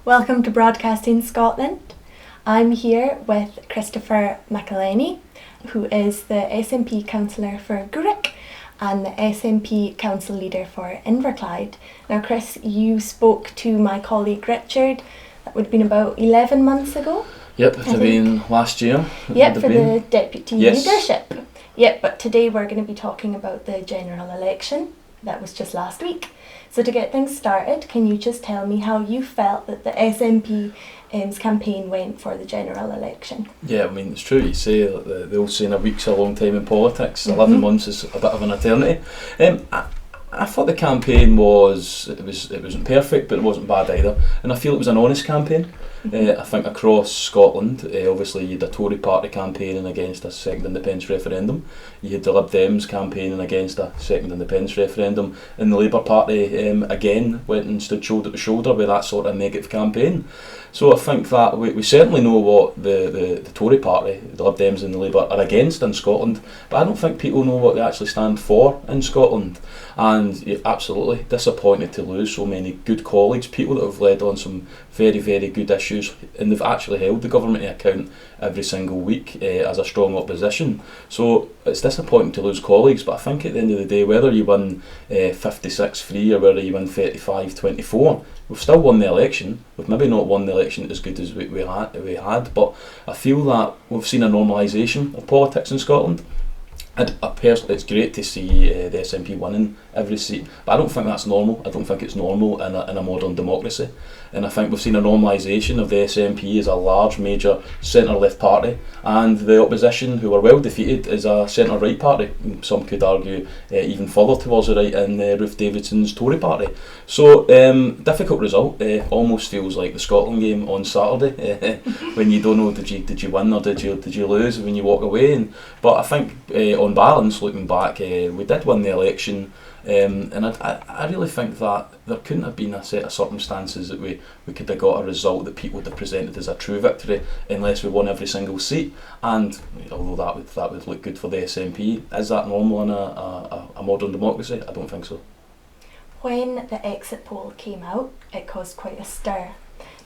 Welcome to Broadcasting Scotland. I'm here with Christopher McEleny, who is the SNP councillor for Gourock and the SNP council leader for Inverclyde. Now Chris, you spoke to my colleague Richard, that would have been about 11 months ago. Yep, it would have been last year. Yep, for the deputy leadership. Yep, but today we're going to be talking about the general election. That was just last week. So to get things started, can you just tell me how you felt that the SNP's campaign went for the general election? Yeah, I mean, it's true, you say, the old saying, a week's a long time in politics, 11 months is a bit of an eternity. I thought the campaign it wasn't perfect, but it wasn't bad either, and I feel it was an honest campaign. I think across Scotland, obviously you had a Tory party campaigning against a second independence referendum, you had the Lib Dems campaigning against a second independence referendum, and the Labour Party again went and stood shoulder to shoulder with that sort of negative campaign. So I think that we certainly know what the Tory party, the Lib Dems and the Labour are against in Scotland, but I don't think people know what they actually stand for in Scotland. And you're absolutely disappointed to lose so many good colleagues, people that have led on some very, very good issues, and they've actually held the government to account every single week as a strong opposition. So it's disappointing to lose colleagues, but I think at the end of the day, whether you win 56-3 or whether you win 35-24, we've still won the election. We've maybe not won the election as good as we had, but I feel that we've seen a normalisation of politics in Scotland. It's great to see the SNP winning every seat, but I don't think that's normal. I don't think it's normal in a modern democracy. And I think we've seen a normalisation of the SNP as a large, major centre-left party, and the opposition, who were well defeated, is a centre-right party. Some could argue even further towards the right in Ruth Davidson's Tory party. So, difficult result. Almost feels like the Scotland game on Saturday, when you don't know, did you win or did you lose when you walk away. But I think on balance, looking back, we did win the election. And I really think that there couldn't have been a set of circumstances that we could have got a result that people would have presented as a true victory unless we won every single seat. And although that would look good for the SNP, is that normal in a modern democracy? I don't think so. When the exit poll came out, it caused quite a stir.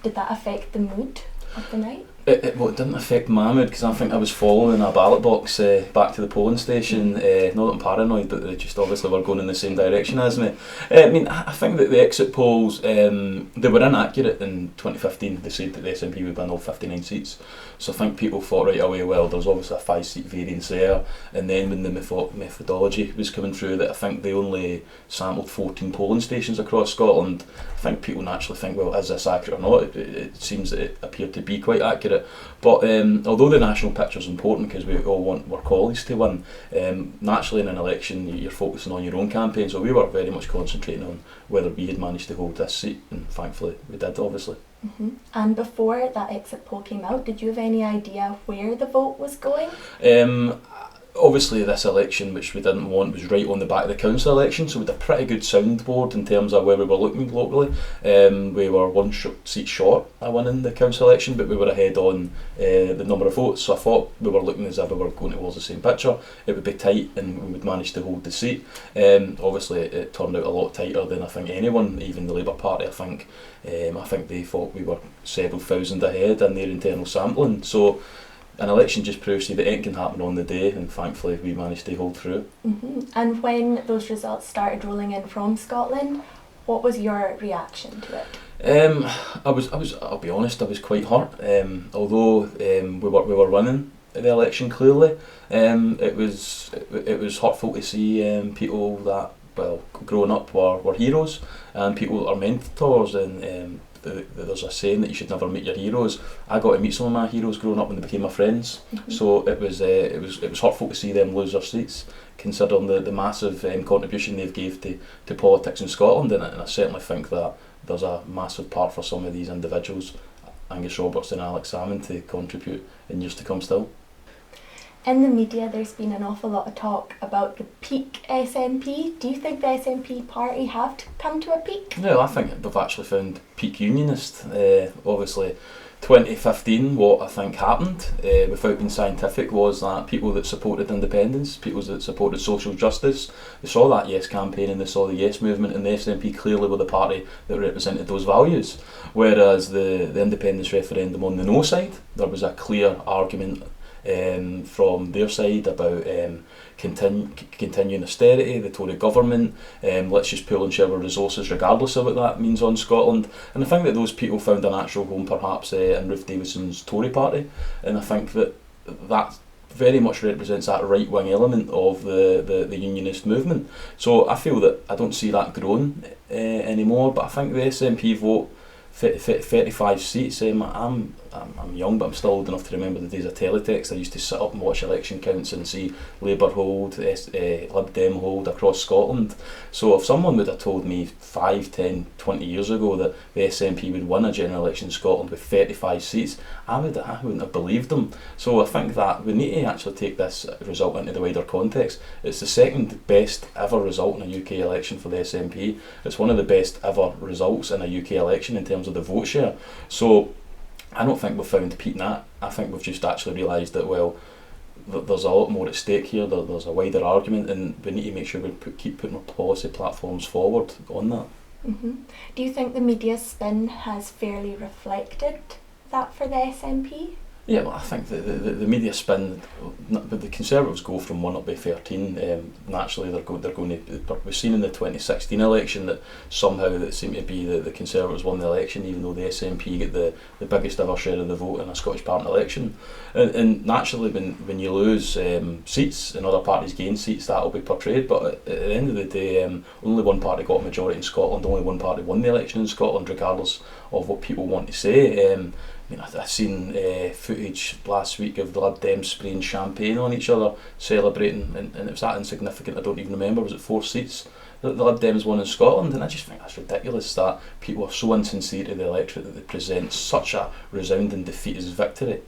Did that affect the mood of the night? It didn't affect my mood, because I think I was following a ballot box back to the polling station. Not that I'm paranoid, but they just obviously were going in the same direction as me. I think that the exit polls, they were inaccurate in 2015. They said that the SNP would win all 59 seats. So I think people thought right away, well, there's obviously a 5-seat variance there. And then when the methodology was coming through, that I think they only sampled 14 polling stations across Scotland, I think people naturally think, well, is this accurate or not? It seems that it appeared to be quite accurate. But although the national picture is important because we all want our colleagues to win, naturally in an election you're focusing on your own campaign, so we were very much concentrating on whether we had managed to hold this seat, and thankfully we did, obviously. And before that exit poll came out, did you have any idea where the vote was going? Obviously this election, which we didn't want, was right on the back of the council election, so we had a pretty good soundboard in terms of where we were looking locally. We were one seat short of winning the council election, but we were ahead on the number of votes, so I thought we were looking as if we were going towards the same picture. It would be tight and we would manage to hold the seat. Obviously it turned out a lot tighter than I think anyone, even the Labour Party, I think they thought we were several thousand ahead in their internal sampling. So an election just proves to you that anything can happen on the day, and thankfully we managed to hold through. And when those results started rolling in from Scotland, what was your reaction to it? I'll be honest, I was quite hurt. Although we were winning the election clearly, it was hurtful to see people that, well, growing up were heroes, and people that are mentors, and there's a saying that you should never meet your heroes. I got to meet some of my heroes growing up when they became my friends. So it was hurtful to see them lose their seats, considering the massive contribution they've gave to politics in Scotland, and I certainly think that there's a massive part for some of these individuals, Angus Roberts and Alex Salmon, to contribute in years to come still. In the media, there's been an awful lot of talk about the peak SNP. Do you think the SNP party have to come to a peak? No, I think we've actually found peak unionist. Obviously, 2015, what I think happened, without being scientific, was that people that supported independence, people that supported social justice, they saw that Yes campaign and they saw the Yes movement, and the SNP clearly were the party that represented those values. Whereas the independence referendum on the no side, there was a clear argument from their side about continuing austerity, the Tory government, let's just pool and share our resources regardless of what that means on Scotland. And I think that those people found a natural home perhaps in Ruth Davidson's Tory party, and I think that that very much represents that right-wing element of the unionist movement. So I feel that I don't see that growing anymore, but I think the SNP vote 35 seats. I'm young, but I'm still old enough to remember the days of teletext. I used to sit up and watch election counts and see Labour hold, Lib Dem hold across Scotland. So if someone would have told me 5, 10, 20 years ago that the SNP would win a general election in Scotland with 35 seats, I wouldn't have believed them. So I think that we need to actually take this result into the wider context. It's the second best ever result in a UK election for the SNP. It's one of the best ever results in a UK election in terms of the vote share. So I don't think we've found peak in that. I think we've just actually realised that, well, there's a lot more at stake here, there's a wider argument, and we need to make sure we keep putting our policy platforms forward on that. Mm-hmm. Do you think the media spin has fairly reflected that for the SNP? Yeah, well, I think the media spin, but the Conservatives go from 1 up by 13. Naturally, they're going to. We've seen in the 2016 election that somehow it seemed to be that the Conservatives won the election, even though the SNP get the biggest ever share of the vote in a Scottish Parliament election. And naturally, when you lose seats and other parties gain seats, that will be portrayed. But at the end of the day, only one party got a majority in Scotland. Only one party won the election in Scotland, regardless of what people want to say. I've seen footage last week of the Lib Dems spraying champagne on each other, celebrating, and it was that insignificant. I don't even remember, was it 4 seats that the Lib Dems won in Scotland? And I just think that's ridiculous that people are so insincere to the electorate that they present such a resounding defeat as victory.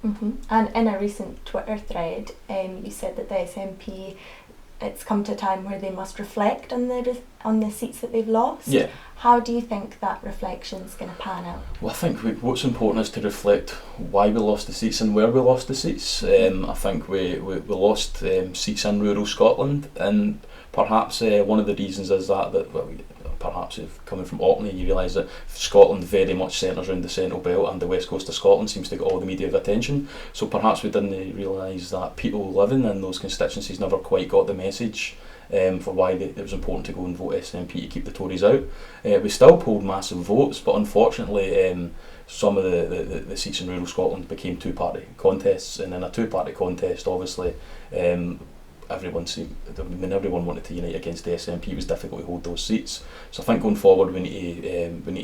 Mm-hmm. And in a recent Twitter thread, you said that the SNP, it's come to a time where they must reflect on the seats that they've lost. Yeah. How do you think that reflection is going to pan out? Well, I think what's important is to reflect why we lost the seats and where we lost the seats. I think we lost seats in rural Scotland, and perhaps one of the reasons is that perhaps if coming from Orkney, you realise that Scotland very much centres around the Central Belt, and the west coast of Scotland seems to get all the media attention. So perhaps we didn't realise that people living in those constituencies never quite got the message for why it was important to go and vote SNP to keep the Tories out. We still polled massive votes, but unfortunately some of the seats in rural Scotland became two-party contests, and in a two-party contest, obviously, everyone wanted to unite against the SNP. It was difficult to hold those seats. So I think going forward we need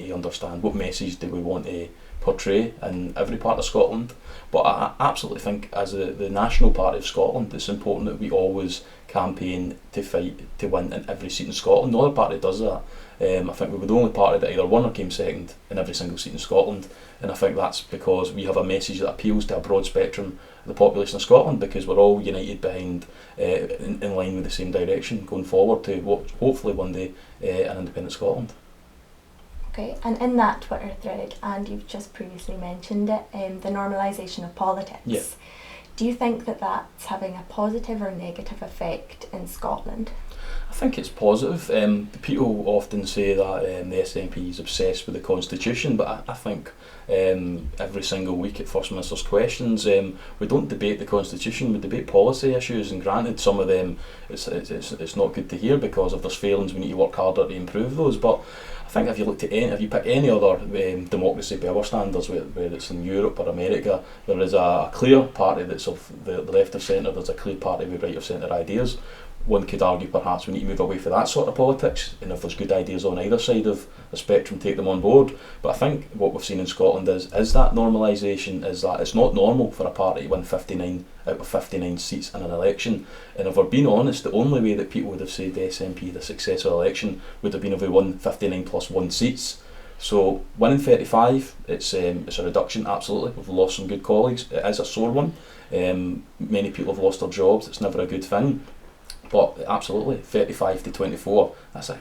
to understand what message do we want to portray in every part of Scotland. But I absolutely think as the National Party of Scotland, it's important that we always campaign to fight to win in every seat in Scotland. No other party does that. I think we were the only party that either won or came second in every single seat in Scotland, and I think that's because we have a message that appeals to a broad spectrum of the population of Scotland, because we're all united behind, in line with the same direction going forward to what hopefully one day an independent Scotland. Okay, and in that Twitter thread, and you've just previously mentioned it, the normalisation of politics. Yeah. Do you think that that's having a positive or negative effect in Scotland? I think it's positive. People often say that the SNP is obsessed with the Constitution, but I think every single week at First Minister's Questions, we don't debate the Constitution, we debate policy issues, and granted some of them it's not good to hear because if there's failings we need to work harder to improve those, but I think if you pick any other democracy by our standards, whether it's in Europe or America, there is a clear party that's of the left of centre, there's a clear party with right of centre ideas. One could argue perhaps we need to move away from that sort of politics, and if there's good ideas on either side of the spectrum, take them on board. But I think what we've seen in Scotland is that normalisation, is that it's not normal for a party to win 59 out of 59 seats in an election. And if we're being honest, the only way that people would have said the SNP had a successful election would have been if we won 59 plus 1 seats. So winning 35, it's a reduction, absolutely. We've lost some good colleagues. It is a sore one. Many people have lost their jobs. It's never a good thing. But absolutely, 35 to 24,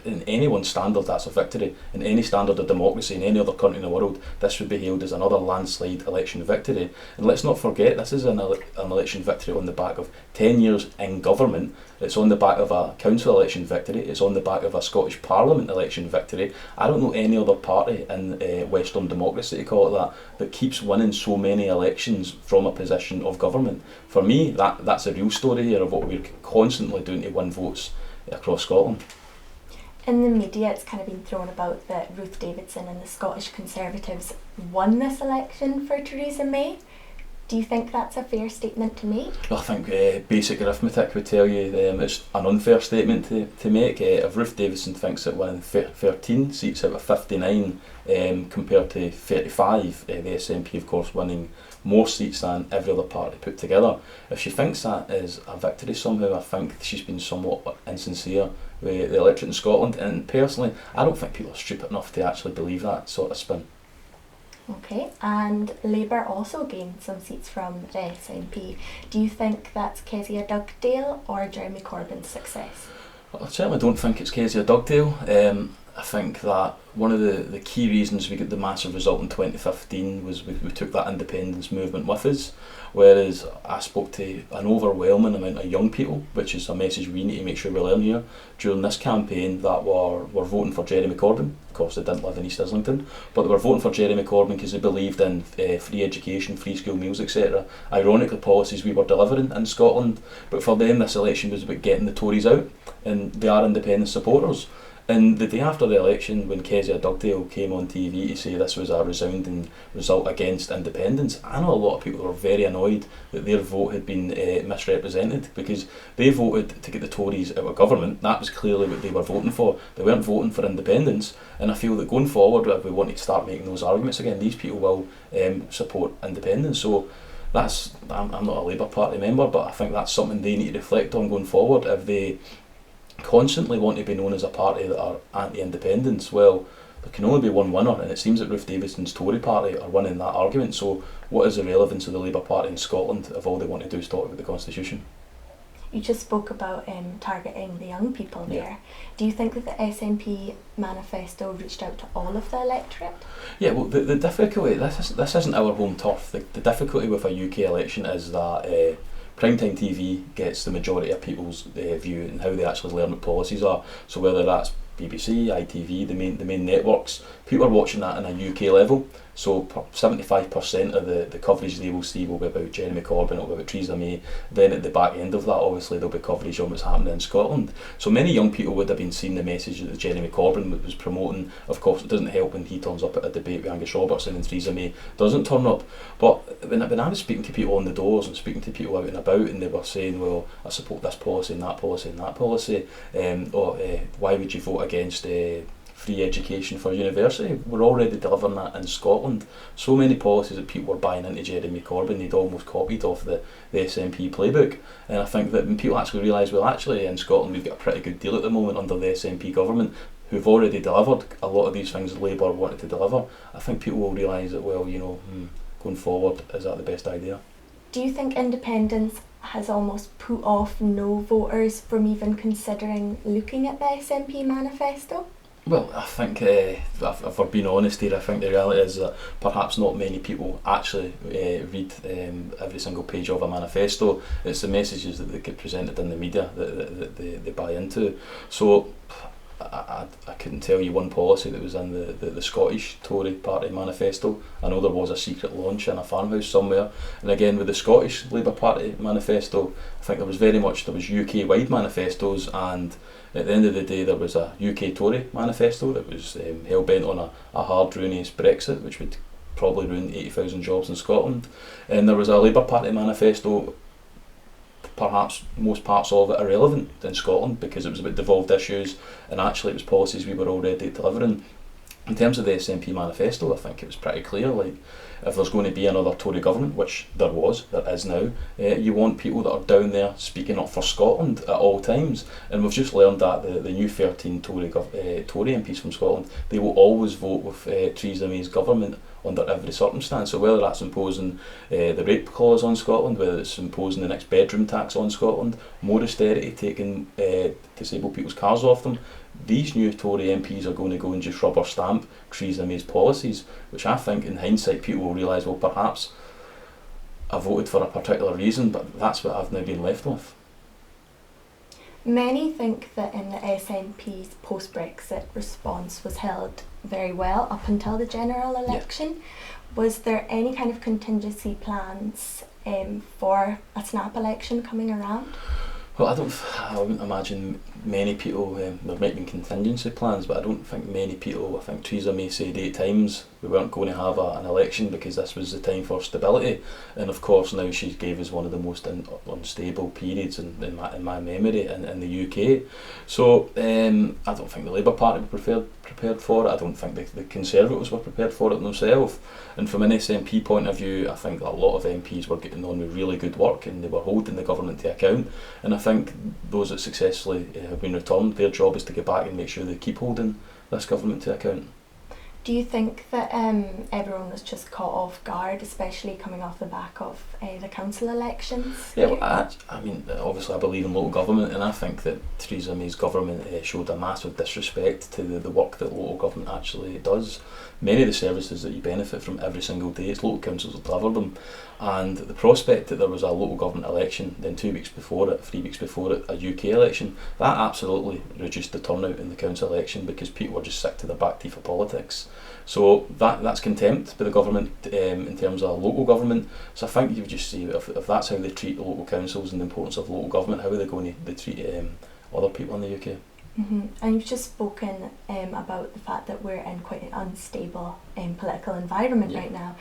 in anyone's standard, that's a victory. In any standard of democracy, in any other country in the world, this would be hailed as another landslide election victory. And let's not forget, this is an election victory on the back of 10 years in government. It's on the back of a council election victory. It's on the back of a Scottish Parliament election victory. I don't know any other party in Western democracy, to call it that keeps winning so many elections from a position of government. For me, that's a real story here of what we're constantly doing to win votes across Scotland. In the media, it's kind of been thrown about that Ruth Davidson and the Scottish Conservatives won this election for Theresa May. Do you think that's a fair statement to make? I think basic arithmetic would tell you it's an unfair statement to make. If Ruth Davidson thinks that winning 13 seats out of 59 compared to 35, the SNP of course winning more seats than every other party put together. If she thinks that is a victory somehow, I think she's been somewhat insincere with the electorate in Scotland, and personally I don't think people are stupid enough to actually believe that sort of spin. Okay, and Labour also gained some seats from the SNP. Do you think that's Kezia Dugdale or Jeremy Corbyn's success? Well, I certainly don't think it's Kezia Dugdale. I think that one of the key reasons we got the massive result in 2015 was we took that independence movement with us, whereas I spoke to an overwhelming amount of young people, which is a message we need to make sure we learn here, during this campaign that were voting for Jeremy Corbyn. Of course they didn't live in East Islington, but they were voting for Jeremy Corbyn because they believed in free education, free school meals, etc. Ironically, policies we were delivering in Scotland, but for them this election was about getting the Tories out, and they are independent supporters. And the day after the election, when Kezia Dugdale came on TV to say this was a resounding result against independence, I know a lot of people were very annoyed that their vote had been misrepresented, because they voted to get the Tories out of government. That was clearly what they were voting for. They weren't voting for independence, and I feel that going forward, if we want to start making those arguments again, these people will support independence. So I'm not a Labour Party member, but I think that's something they need to reflect on going forward. If they constantly want to be known as a party that are anti-independence, well, there can only be one winner, and it seems that Ruth Davidson's Tory party are winning that argument. So what is the relevance of the Labour Party in Scotland if all they want to do is talk about the Constitution? You just spoke about targeting the young people there. Yeah. Do you think that the SNP manifesto reached out to all of the electorate? Yeah, well, the difficulty, this isn't our home turf. The difficulty with a UK election is that primetime TV gets the majority of people's view and how they actually learn what policies are. So whether that's BBC, ITV, the main networks, people are watching that on a UK level. So 75% of the coverage they will see will be about Jeremy Corbyn, it'll be about Theresa May. Then at the back end of that, obviously, there'll be coverage on what's happening in Scotland. So many young people would have been seeing the message that Jeremy Corbyn was promoting. Of course, it doesn't help when he turns up at a debate with Angus Robertson and Theresa May doesn't turn up. But when I was speaking to people on the doors and speaking to people out and about, and they were saying, well, I support this policy and that policy and that policy, or why would you vote against free education for university? We're already delivering that in Scotland. So many policies that people were buying into Jeremy Corbyn, they'd almost copied off the SNP playbook. And I think that when people actually realise, well, actually in Scotland we've got a pretty good deal at the moment under the SNP government, who've already delivered a lot of these things Labour wanted to deliver, I think people will realise that, well, going forward, is that the best idea? Do you think independence has almost put off no voters from even considering looking at the SNP manifesto? Well, I think, if we're being honest here, I think the reality is that perhaps not many people actually read every single page of a manifesto. It's the messages that they get presented in the media that they buy into. So I couldn't tell you one policy that was in the Scottish Tory Party manifesto. I know there was a secret launch in a farmhouse somewhere. And again, with the Scottish Labour Party manifesto, I think there was UK-wide manifestos, and at the end of the day there was a UK Tory manifesto that was hell-bent on a hard, ruinous Brexit, which would probably ruin 80,000 jobs in Scotland. And there was a Labour Party manifesto, perhaps most parts of it are irrelevant in Scotland because it was about devolved issues, and actually it was policies we were already delivering. In terms of the SNP manifesto, I think it was pretty clear, like, if there's going to be another Tory government, which there is now, you want people that are down there speaking up for Scotland at all times. And we've just learned that the new 13 Tory MPs from Scotland, they will always vote with Theresa May's government under every circumstance. So whether that's imposing the rape clause on Scotland, whether it's imposing the next bedroom tax on Scotland, more austerity, taking disabled people's cars off them, these new Tory MPs are going to go and just rubber stamp Theresa May's policies, which I think in hindsight people will realise, well, perhaps I voted for a particular reason, but that's what I've now been left with. Many think that in the SNP's post-Brexit response was held very well up until the general election. Yeah. Was there any kind of contingency plans for a snap election coming around? Well, I wouldn't imagine many people, there might be contingency plans, but I don't think many people, I think Theresa May said 8 times we weren't going to have an election because this was the time for stability, and of course now she gave us one of the most unstable periods in my memory in the UK. So I don't think the Labour Party were prepared for it. I don't think the Conservatives were prepared for it themselves. And from an SNP point of view, I think a lot of MPs were getting on with really good work and they were holding the government to account. And I think those that successfully have been returned, their job is to get back and make sure they keep holding this government to account. Do you think that everyone was just caught off guard, especially coming off the back of the council elections? Yeah, well, I mean, obviously I believe in local government, and I think that Theresa May's government showed a massive disrespect to the work that local government actually does. Many of the services that you benefit from every single day, it's local councils that deliver them. And the prospect that there was a local government election, then 2 weeks before it, 3 weeks before it, a UK election, that absolutely reduced the turnout in the council election because people were just sick to their back teeth of politics. So that's contempt by the government in terms of local government. So I think you would just see if that's how they treat local councils and the importance of local government, how are they going to treat other people in the UK? Mm-hmm. And you've just spoken about the fact that we're in quite an unstable political environment right now.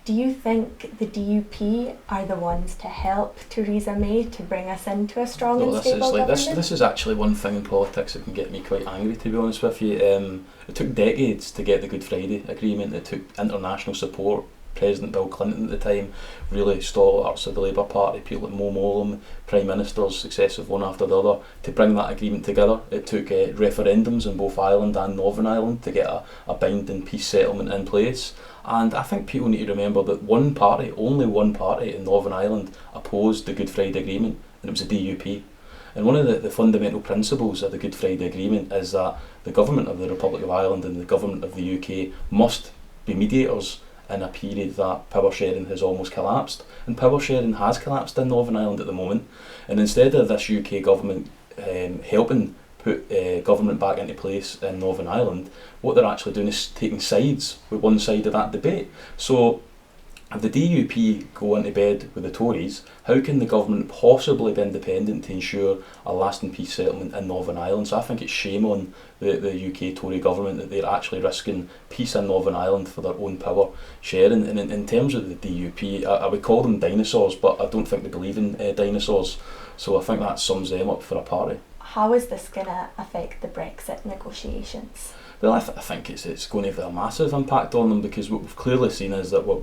Do you think the DUP are the ones to help Theresa May to bring us into a strong and stable government? This is actually one thing in politics that can get me quite angry, to be honest with you. It took decades to get the Good Friday Agreement. It took international support. President Bill Clinton at the time, really stalwarts of the Labour Party, people like Mo Mowlam, Prime Ministers, successive one after the other, to bring that agreement together. It took referendums in both Ireland and Northern Ireland to get a binding peace settlement in place. And I think people need to remember that only one party in Northern Ireland opposed the Good Friday Agreement, and it was the DUP. And one of the fundamental principles of the Good Friday Agreement is that the government of the Republic of Ireland and the government of the UK must be mediators in a period that power sharing has almost collapsed. And power sharing has collapsed in Northern Ireland at the moment. And instead of this UK government helping put government back into place in Northern Ireland, what they're actually doing is taking sides with one side of that debate. So if the DUP go into bed with the Tories, how can the government possibly be independent to ensure a lasting peace settlement in Northern Ireland? So I think it's shame on the UK Tory government that they're actually risking peace in Northern Ireland for their own power sharing. And in terms of the DUP, I would call them dinosaurs, but I don't think they believe in dinosaurs. So I think that sums them up for a party. How is this going to affect the Brexit negotiations? Well, I think it's going to have a massive impact on them, because what we've clearly seen is that we're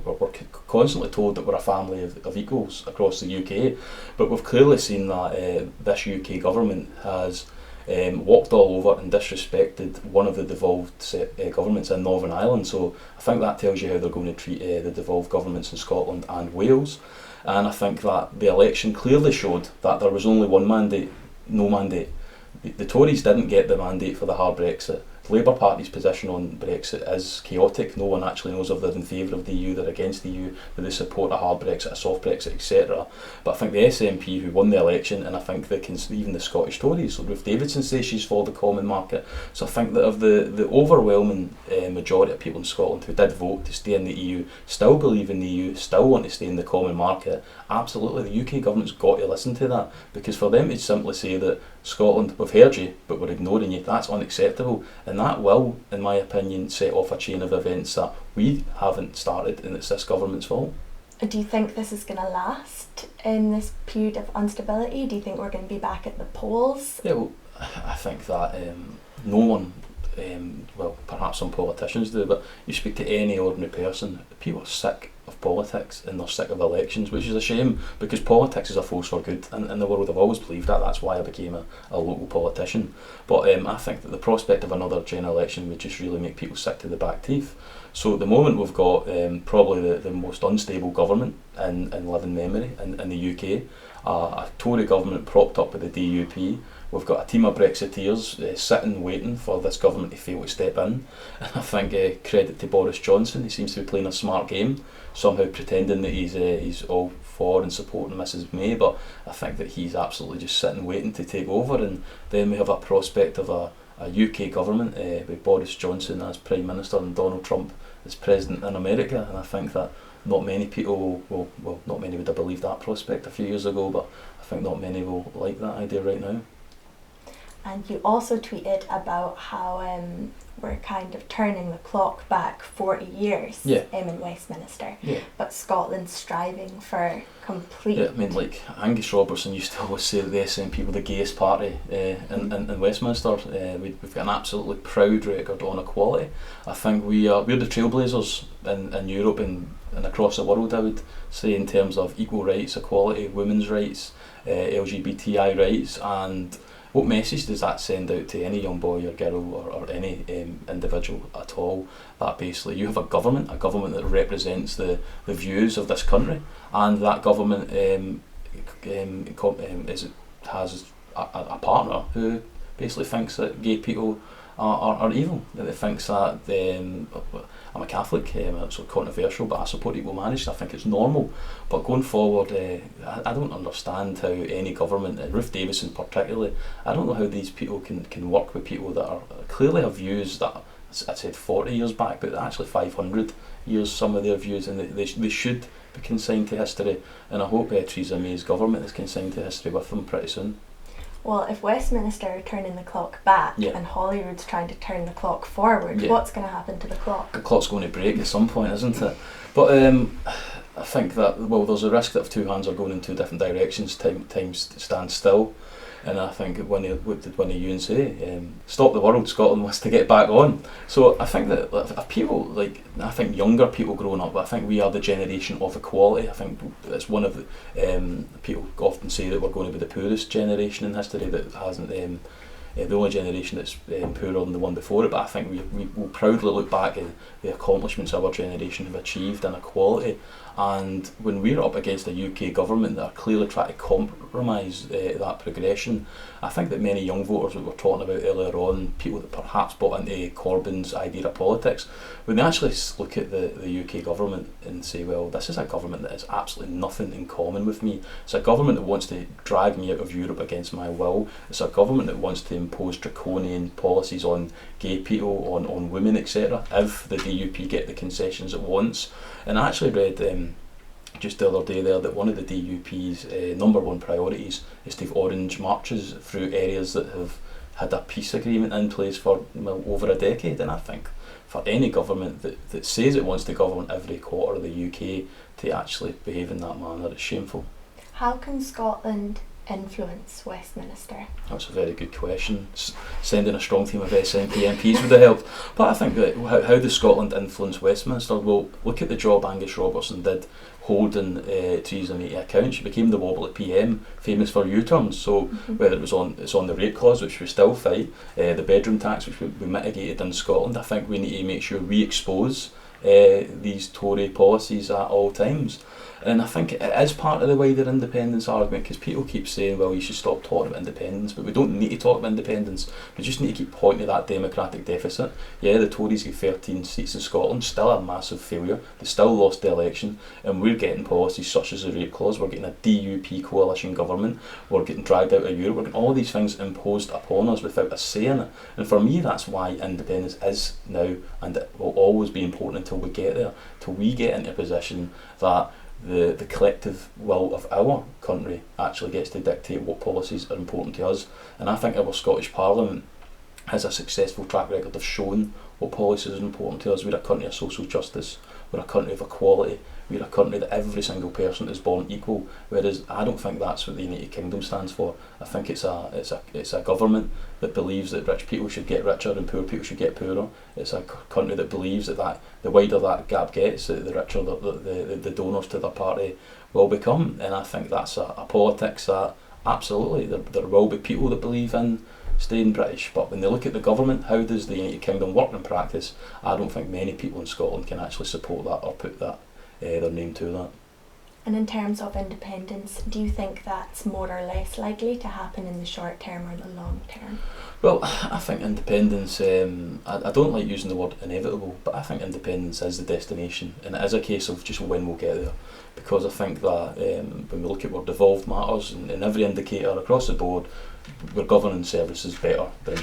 constantly told that we're a family of equals across the UK, but we've clearly seen that this UK government has walked all over and disrespected one of the devolved governments in Northern Ireland. So I think that tells you how they're going to treat the devolved governments in Scotland and Wales. And I think that the election clearly showed that there was only one mandate, no mandate. The Tories didn't get the mandate for the hard Brexit. The Labour Party's position on Brexit is chaotic. No one actually knows if they're in favour of the EU, they're against the EU, that they support a hard Brexit, a soft Brexit, etc. But I think the SNP who won the election, and I think even the Scottish Tories, so Ruth Davidson says she's for the common market. So I think that of the overwhelming majority of people in Scotland who did vote to stay in the EU, still believe in the EU, still want to stay in the common market, absolutely the UK government's got to listen to that, because for them to simply say that Scotland, we've heard you, but we're ignoring you, that's unacceptable. And that will, in my opinion, set off a chain of events that we haven't started, and it's this government's fault. Do you think this is going to last in this period of instability? Do you think we're going to be back at the polls? Yeah, well, I think that no one well, perhaps some politicians do, but you speak to any ordinary person, people are sick of politics and they're sick of elections, which is a shame because politics is a force for good in the world. I've always believed that. That's why I became a local politician. But I think that the prospect of another general election would just really make people sick to the back teeth. So at the moment we've got probably the most unstable government in living memory in the UK. A Tory government propped up with the DUP. We've got a team of Brexiteers sitting waiting for this government to fail to step in. And I think credit to Boris Johnson, he seems to be playing a smart game, somehow pretending that he's all for and supporting Mrs May, but I think that he's absolutely just sitting waiting to take over. And then we have a prospect of a UK government with Boris Johnson as Prime Minister and Donald Trump as President in America, and I think that not many people will not many would have believed that prospect a few years ago, but I think not many will like that idea right now. And you also tweeted about how we're kind of turning the clock back 40 years in Westminster, but Scotland's striving for complete... Yeah, I mean, like Angus Robertson used to always say that the SNP were the gayest party in Westminster. We've got an absolutely proud record on equality. I think we're the trailblazers in Europe and across the world, I would say, in terms of equal rights, equality, women's rights, LGBTI rights, and what message does that send out to any young boy or girl or any individual at all? That basically you have a government that represents the views of this country, and that government has a partner who basically thinks that gay people are evil, that thinks that I'm a Catholic, it's so controversial, but I support equal marriage. I think it's normal. But going forward, I don't understand how any government, Ruth Davidson particularly, I don't know how these people can work with people that are clearly have views that I said 40 years back, but actually 500 years, some of their views, and they should be consigned to history. And I hope Theresa May's government is consigned to history with them pretty soon. Well, if Westminster are turning the clock back and Holyrood's trying to turn the clock forward, what's going to happen to the clock? The clock's going to break at some point, isn't it? But I think that, well, there's a risk that if two hands are going in two different directions, time stands still. And I think what did Winnie Ewan say? Stop the world, Scotland wants to get back on. So I think that if people, I think younger people growing up, I think we are the generation of equality. I think it's one of the, people often say that we're going to be the poorest generation in history that hasn't, the only generation that's poorer than the one before it, but I think we will proudly look back at the accomplishments our generation have achieved in equality. And when we're up against a UK government that are clearly trying to compromise that progression, I think that many young voters that we were talking about earlier on, people that perhaps bought into Corbyn's idea of politics, when they actually look at the UK government and say, well, this is a government that has absolutely nothing in common with me. It's a government that wants to drag me out of Europe against my will. It's a government that wants to impose draconian policies on gay people, on women, etc. if the DUP get the concessions it wants. And I actually read just the other day there that one of the DUP's number one priorities is to have orange marches through areas that have had a peace agreement in place for over a decade. And I think for any government that says it wants to govern every quarter of the UK to actually behave in that manner, it's shameful. How can Scotland influence Westminster? That's a very good question. Sending a strong team of SNP MPs would have helped. But I think that how does Scotland influence Westminster? Well, look at the job Angus Robertson did holding Theresa May to account. She became the wobbly PM, famous for U-turns. So whether it's on the rape clause, which we still fight, the bedroom tax, which we mitigated in Scotland, I think we need to make sure we expose these Tory policies at all times. And I think it is part of the wider independence argument, because people keep saying, well, you should stop talking about independence, but we don't need to talk about independence. We just need to keep pointing to that democratic deficit. Yeah, the Tories get 13 seats in Scotland, still a massive failure. They still lost the election, and we're getting policies such as the rape clause. We're getting a DUP coalition government. We're getting dragged out of Europe. We're getting all these things imposed upon us without us saying it. And for me, that's why independence is now, and it will always be important until we get there, till we get into a position that the collective will of our country actually gets to dictate what policies are important to us. And I think our Scottish Parliament has a successful track record of showing what policies are important to us. We're a country of social justice, we're a country of equality, we're a country that every single person is born equal, whereas I don't think that's what the United Kingdom stands for. I think it's a government that believes that rich people should get richer and poor people should get poorer. It's a country that believes that the wider that gap gets, the richer the donors to their party will become. And I think that's a politics that absolutely there will be people that believe in staying British, but when they look at the government, how does the United Kingdom work in practice? I don't think many people in Scotland can actually support that or put that their name to that. And in terms of independence, do you think that's more or less likely to happen in the short term or the long term? Well, I think independence, I don't like using the word inevitable, but I think independence is the destination, and it is a case of just when we'll get there. Because I think that when we look at where devolved matters, and in every indicator across the board, we're governing services better than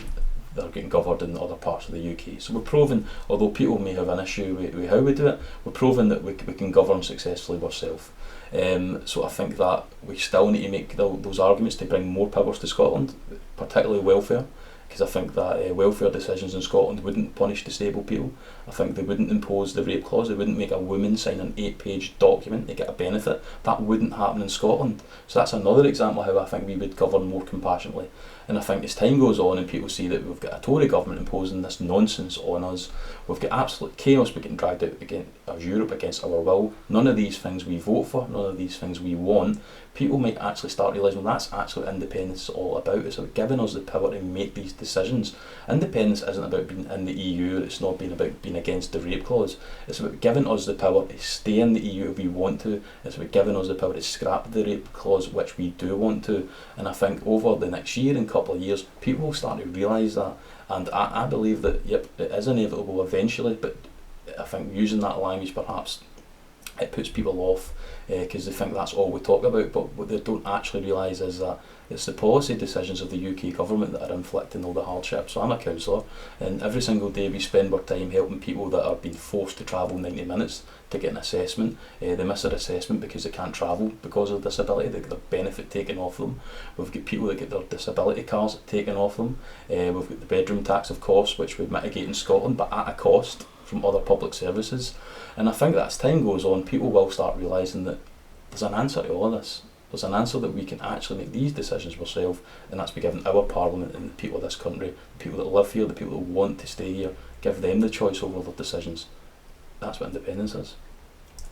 they're getting governed in other parts of the UK. So we're proving, although people may have an issue with how we do it, we're proving that we can govern successfully ourselves. So I think that we still need to make those arguments to bring more powers to Scotland, particularly welfare, because I think that welfare decisions in Scotland wouldn't punish disabled people. I think they wouldn't impose the rape clause, they wouldn't make a woman sign an 8-page document to get a benefit. That wouldn't happen in Scotland. So that's another example of how I think we would govern more compassionately. And I think as time goes on and people see that we've got a Tory government imposing this nonsense on us, we've got absolute chaos, we're getting dragged out against Europe against our will, none of these things we vote for, none of these things we want, people might actually start realising, well, that's actually what independence is all about. It's about giving us the power to make these decisions. Independence isn't about being in the EU, it's not about being against the rape clause, it's about giving us the power to stay in the EU if we want to, it's about giving us the power to scrap the rape clause, which we do want to. And I think over the next year and couple of years, people will start to realise that, and I believe that, yep, it is inevitable eventually, but I think using that language perhaps it puts people off because they think that's all we talk about, but what they don't actually realise is that it's the policy decisions of the UK government that are inflicting all the hardship. So I'm a counsellor, and every single day we spend our time helping people that are being forced to travel 90 minutes to get an assessment. They miss their assessment because they can't travel because of disability, they get their benefit taken off them. We've got people that get their disability cars taken off them. We've got the bedroom tax, of course, which we mitigate in Scotland, but at a cost from other public services. And I think that as time goes on, people will start realising that there's an answer to all of this. There's an answer that we can actually make these decisions ourselves, and that's by giving our parliament and the people of this country, the people that live here, the people that want to stay here, give them the choice over their decisions. That's what independence is.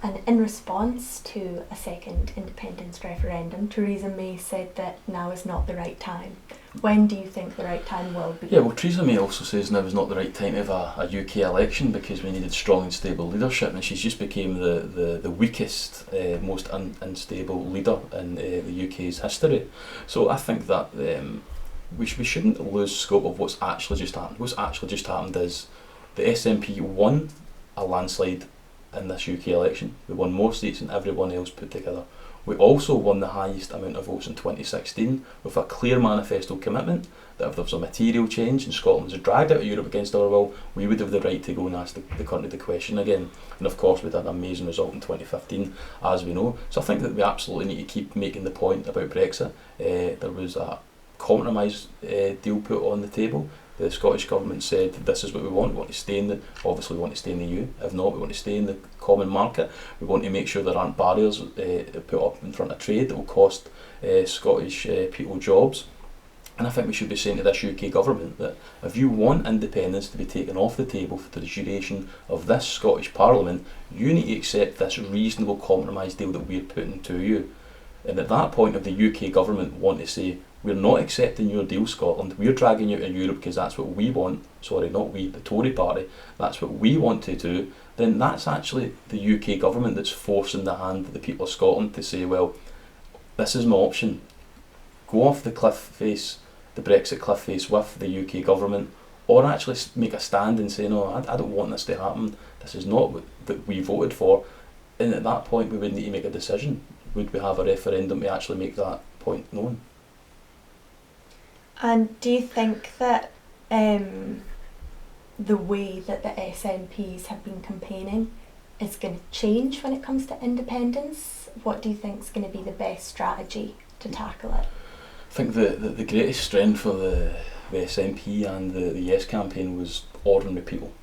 And in response to a second independence referendum, Theresa May said that now is not the right time. When do you think the right time will be? Yeah, well, Theresa May also says now is not the right time to have a UK election because we needed strong and stable leadership, and she's just became the weakest, most unstable leader in the UK's history. So I think that we shouldn't lose scope of what's actually just happened. What's actually just happened is the SNP won a landslide in this UK election. We won more seats than everyone else put together. We also won the highest amount of votes in 2016 with a clear manifesto commitment that if there was a material change and Scotland was dragged out of Europe against our will, we would have the right to go and ask the country the question again. And of course we had an amazing result in 2015, as we know. So I think that we absolutely need to keep making the point about Brexit. There was a compromise deal put on the table. The Scottish Government said this is what we want to stay in the, obviously we want to stay in the EU, if not we want to stay in the common market, we want to make sure there aren't barriers put up in front of trade that will cost Scottish people jobs. And I think we should be saying to this UK Government that if you want independence to be taken off the table for the duration of this Scottish Parliament, you need to accept this reasonable compromise deal that we're putting to you. And at that point, if the UK Government want to say, we're not accepting your deal, Scotland, we're dragging you out of Europe because that's what we want, sorry, not we, the Tory party, that's what we want to do, then that's actually the UK Government that's forcing the hand of the people of Scotland to say, well, this is my option. Go off the cliff face, the Brexit cliff face with the UK Government, or actually make a stand and say, no, I don't want this to happen, this is not what that we voted for. And at that point we would need to make a decision. Would we have a referendum to actually make that point known? And do you think that the way that the SNPs have been campaigning is going to change when it comes to independence? What do you think is going to be the best strategy to tackle it? I think the greatest strength for the SNP and the Yes campaign was ordinary people.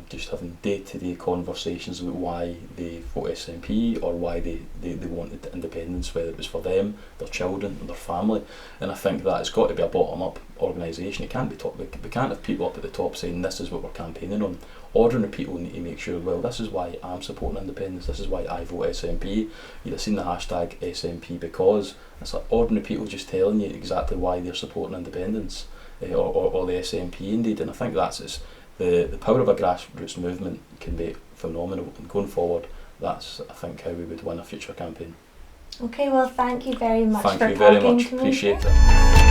Just having day-to-day conversations about why they vote SNP or why they wanted independence, whether it was for them, their children, and their family. And I think that it's got to be a bottom-up organisation. It can't be we can't have people up at the top saying this is what we're campaigning on. Ordinary people need to make sure, well, this is why I'm supporting independence, this is why I vote SNP. You'd have seen the hashtag SNP because it's like ordinary people just telling you exactly why they're supporting independence, or the SNP indeed. And I think that's the power of a grassroots movement can be phenomenal, and going forward that's, I think, how we would win a future campaign. Okay, well, thank you very much for talking very much. to me. Appreciate it.